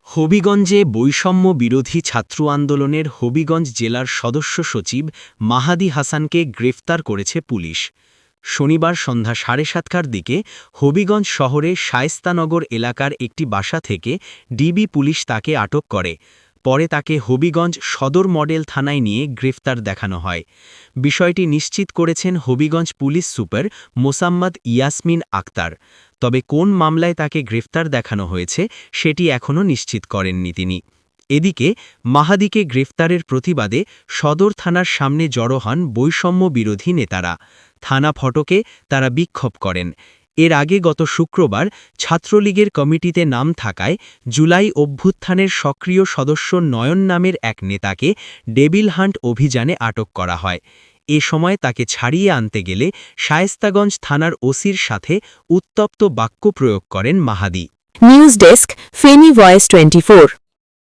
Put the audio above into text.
হবিগঞ্জে বৈষম্য বিরোধী ছাত্র আন্দোলনের হবিগঞ্জ জেলার সদস্য সচিব মাহাদি হাসানকে গ্রেফতার করেছে পুলিশ। শনিবার সন্ধ্যা 7:30টার দিকে হবিগঞ্জ শহরে শায়েস্তানগর এলাকার একটি বাসা থেকে ডিবি পুলিশ তাকে আটক করে। পরে তাকে হবিগঞ্জ সদর মডেল থানায় নিয়ে গ্রেফতার দেখানো হয়। বিষয়টি নিশ্চিত করেছেন হবিগঞ্জ পুলিশ সুপার মোসাম্মদ ইয়াসমিন আক্তার। তবে কোন মামলায় তাকে গ্রেফতার দেখানো হয়েছে সেটি এখনও নিশ্চিত করেননি তিনি। এদিকে মাহাদিকে গ্রেফতারের প্রতিবাদে সদর থানার সামনে জড়ো হন বৈষম্য বিরোধী নেতারা। থানা ফটকে তারা বিক্ষোভ করেন। এর আগে গত শুক্রবার ছাত্রলীগের কমিটিতে নাম থাকায় জুলাই অভ্যুত্থানের সক্রিয় সদস্য নয়ন নামের এক নেতাকে ডেভিল হান্ট অভিযানে আটক করা হয়। এ সময় তাকে ছাড়িয়ে আনতে গেলে শায়েস্তাগঞ্জ থানার ওসির সাথে উত্তপ্ত বাক্য প্রয়োগ করেন Mahadi. News desk, Feni voice 24।